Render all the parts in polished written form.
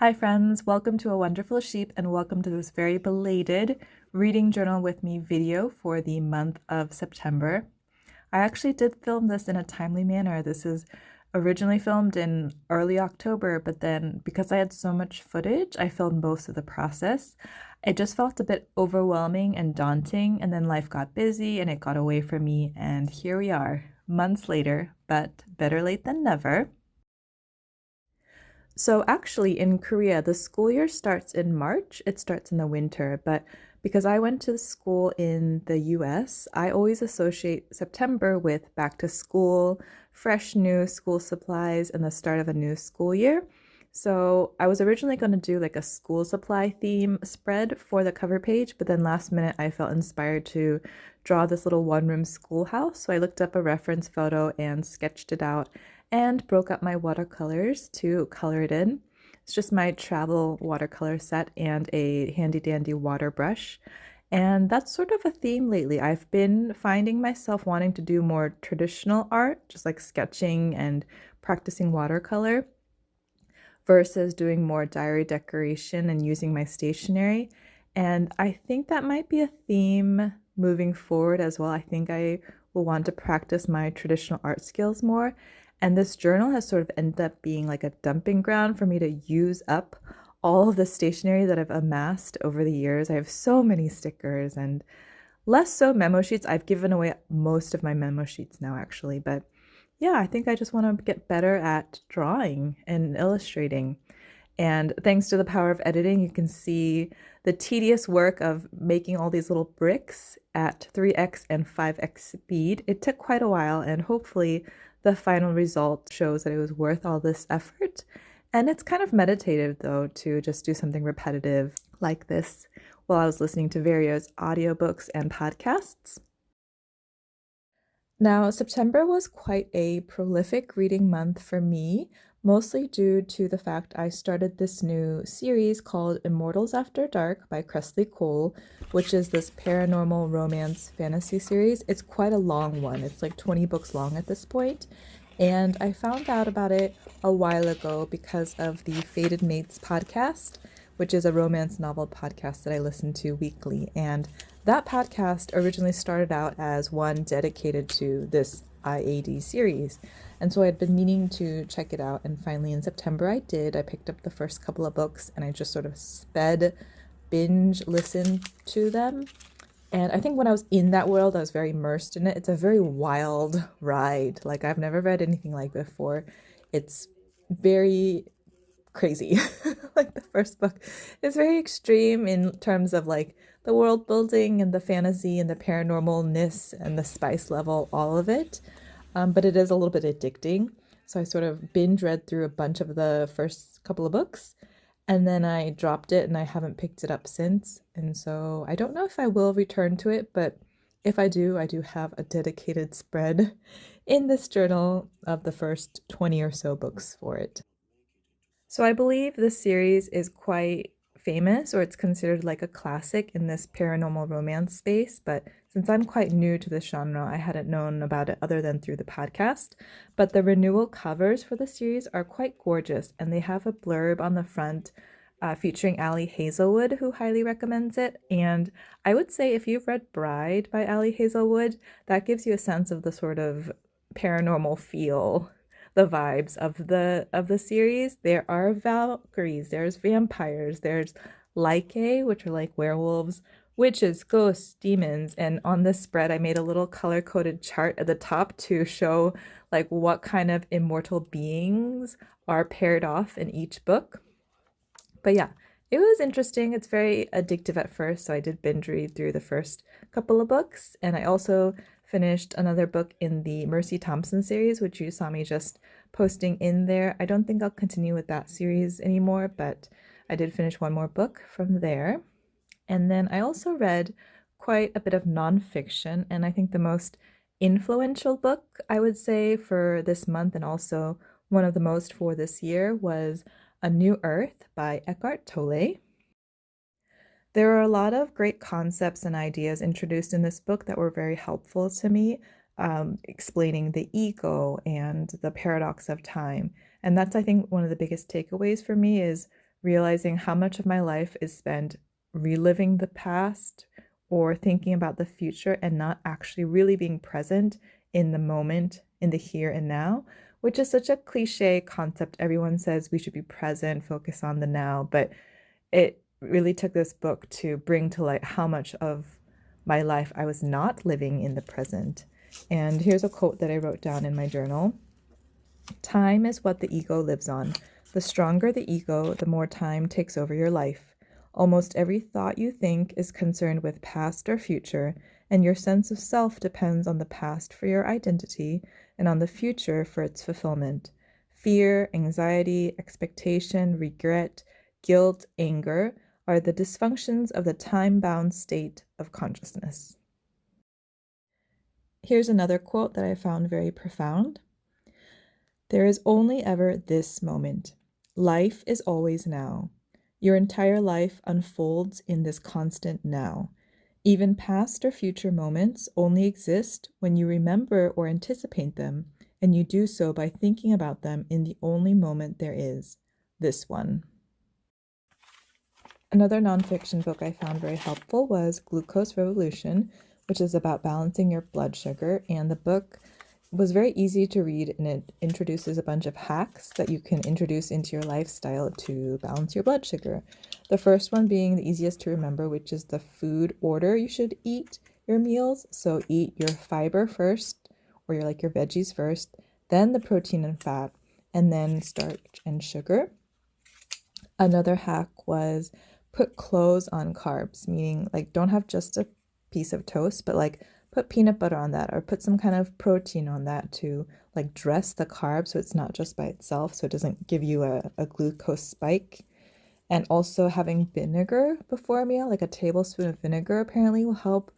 Hi friends, welcome to A Wonderful Sheep and welcome to this very belated reading journal with me video for the month of September. I actually did film this in a timely manner. This is originally filmed in early October, but then because I had so much footage, I filmed most of the process. It just felt a bit overwhelming and daunting, and then life got busy and it got away from me, and here we are, months later, but better late than never. So actually in Korea, the school year starts in March. It starts in the winter, but because I went to school in the US, I always associate September with back to school, fresh new school supplies, and the start of a new school year. So I was originally going to do like a school supply theme spread for the cover page, but then last minute I felt inspired to draw this little one-room schoolhouse. So I looked up a reference photo and sketched it out and broke up my watercolors to color it in. It's just my travel watercolor set and a handy dandy water brush. And that's sort of a theme lately. I've been finding myself wanting to do more traditional art, just like sketching and practicing watercolor, versus doing more diary decoration and using my stationery. And I think that might be a theme moving forward as well. I think I will want to practice my traditional art skills more. And this journal has sort of ended up being like a dumping ground for me to use up all of the stationery that I've amassed over the years. I have so many stickers and less so memo sheets. I've given away most of my memo sheets now, actually. But yeah, I think I just want to get better at drawing and illustrating. And thanks to the power of editing, you can see the tedious work of making all these little bricks at 3x and 5x speed. It took quite a while, and hopefully the final result shows that it was worth all this effort. And it's kind of meditative, though, to just do something repetitive like this while I was listening to various audiobooks and podcasts. Now, September was quite a prolific reading month for me, mostly due to the fact I started this new series called Immortals After Dark by Kresley, which is this paranormal romance fantasy series. It's quite a long one. It's like 20 books long at this point. And I found out about it a while ago because of the Fated Mates podcast, which is a romance novel podcast that I listen to weekly. And that podcast originally started out as one dedicated to this IAD series. And so I'd been meaning to check it out. And finally in September I did. I picked up the first couple of books and I just sort of binge listened to them. And I think when I was in that world, I was very immersed in it. It's a very wild ride. Like I've never read anything like before. It's very crazy. Like the first book is very extreme in terms of like the world building and the fantasy and the paranormalness and the spice level, all of it. But it is a little bit addicting. So I sort of binge read through a bunch of the first couple of books and then I dropped it and I haven't picked it up since. And so I don't know if I will return to it, but if I do have a dedicated spread in this journal of the first 20 or so books for it. So I believe this series is quite famous, or it's considered like a classic in this paranormal romance space, but since I'm quite new to this genre, I hadn't known about it other than through the podcast. But the renewal covers for the series are quite gorgeous, and they have a blurb on the front featuring Ali Hazelwood, who highly recommends it. And I would say if you've read Bride by Ali Hazelwood, that gives you a sense of the sort of paranormal feel, the vibes of the series. There are Valkyries, there's vampires, there's Lycae, which are like werewolves, witches, ghosts, demons. And on this spread I made a little color-coded chart at the top to show like what kind of immortal beings are paired off in each book. But yeah, it was interesting. It's very addictive at first, so I did binge read through the first couple of books, and I also finished another book in the Mercy Thompson series, which you saw me just posting in there. I don't think I'll continue with that series anymore, but I did finish one more book from there. And then I also read quite a bit of nonfiction, and I think the most influential book, I would say, for this month and also one of the most for this year was A New Earth by Eckhart Tolle. There are a lot of great concepts and ideas introduced in this book that were very helpful to me, explaining the ego and the paradox of time. And that's, I think, one of the biggest takeaways for me is realizing how much of my life is spent reliving the past or thinking about the future and not actually really being present in the moment, in the here and now, which is such a cliche concept. Everyone says we should be present, focus on the now, but it really took this book to bring to light how much of my life I was not living in the present. And here's a quote that I wrote down in my journal. Time is what the ego lives on. The stronger the ego, the more time takes over your life. Almost every thought you think is concerned with past or future, and your sense of self depends on the past for your identity and on the future for its fulfillment. Fear, anxiety, expectation, regret, guilt, anger are the dysfunctions of the time-bound state of consciousness. Here's another quote that I found very profound. There is only ever this moment. Life is always now. Your entire life unfolds in this constant now. Even past or future moments only exist when you remember or anticipate them, and you do so by thinking about them in the only moment there is, this one. Another nonfiction book I found very helpful was Glucose Revolution, which is about balancing your blood sugar, and the book was very easy to read, and it introduces a bunch of hacks that you can introduce into your lifestyle to balance your blood sugar. The first one being the easiest to remember, which is the food order you should eat your meals. So eat your fiber first, or your veggies first, then the protein and fat, and then starch and sugar. Another hack was put clothes on carbs, meaning don't have just a piece of toast, but put peanut butter on that, or put some kind of protein on that to dress the carb so it's not just by itself, so it doesn't give you a glucose spike. And also having vinegar before a meal, like a tablespoon of vinegar apparently will help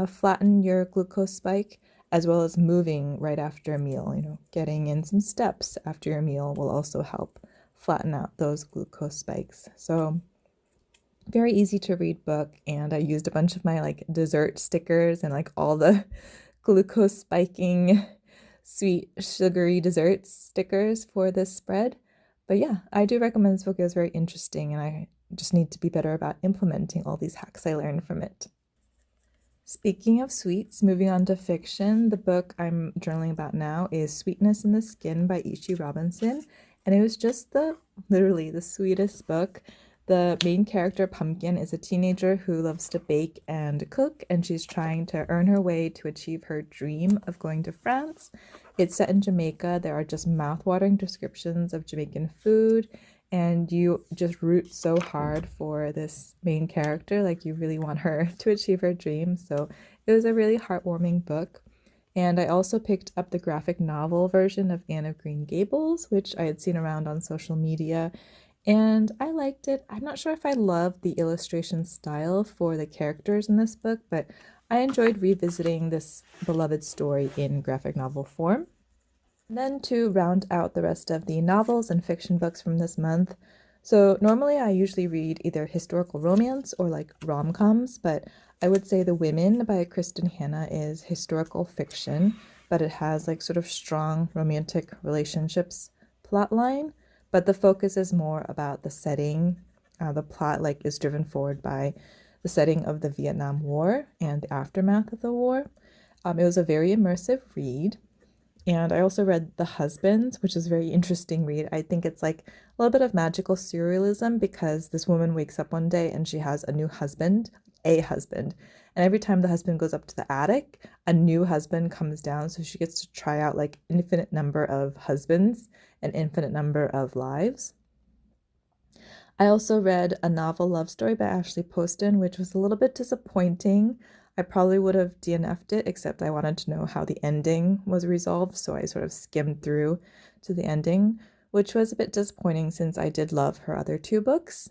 flatten your glucose spike, as well as moving right after a meal. Getting in some steps after your meal will also help flatten out those glucose spikes. So very easy to read book, and I used a bunch of my dessert stickers and all the glucose spiking sweet sugary desserts stickers for this spread. But yeah, I do recommend this book. It was very interesting, and I just need to be better about implementing all these hacks I learned from it. Speaking of sweets, moving on to fiction, the book I'm journaling about now is Sweetness in the Skin by Ishi Robinson, and it was just literally the sweetest book. The main character, Pumpkin, is a teenager who loves to bake and cook, and she's trying to earn her way to achieve her dream of going to France. It's set in Jamaica. There are just mouth-watering descriptions of Jamaican food, and you just root so hard for this main character. You really want her to achieve her dream. So it was a really heartwarming book. And I also picked up the graphic novel version of Anne of Green Gables, which I had seen around on social media, and I liked it. I'm not sure if I love the illustration style for the characters in this book, but I enjoyed revisiting this beloved story in graphic novel form. And then to round out the rest of the novels and fiction books from this month. So normally I usually read either historical romance or rom-coms, but I would say The Women by Kristin Hanna is historical fiction, but it has sort of strong romantic relationships plotline. But the focus is more about the setting. The plot is driven forward by the setting of the Vietnam War and the aftermath of the war. It was a very immersive read. And I also read The Husbands, which is a very interesting read. I think it's a little bit of magical surrealism, because this woman wakes up one day and she has a new husband, and every time the husband goes up to the attic, a new husband comes down, so she gets to try out infinite number of husbands, an infinite number of lives. I also read A Novel Love Story by Ashley Poston, which was a little bit disappointing. I probably would have DNF'd it, except I wanted to know how the ending was resolved, so I sort of skimmed through to the ending, which was a bit disappointing since I did love her other two books.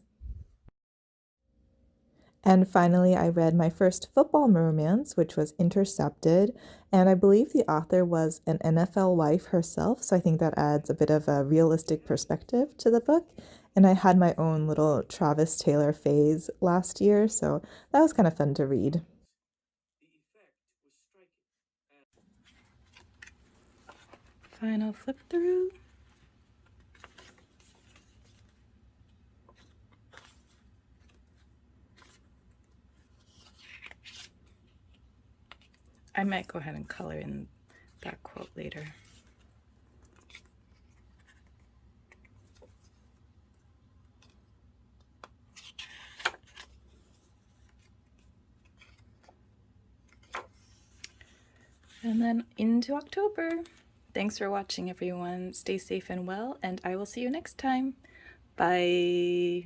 And finally, I read my first football romance, which was Intercepted, and I believe the author was an NFL wife herself, so I think that adds a bit of a realistic perspective to the book. And I had my own little Travis Taylor phase last year, so that was kind of fun to read. Final flip through. I might go ahead and color in that quote later. And then into October. Thanks for watching, everyone. Stay safe and well, and I will see you next time. Bye.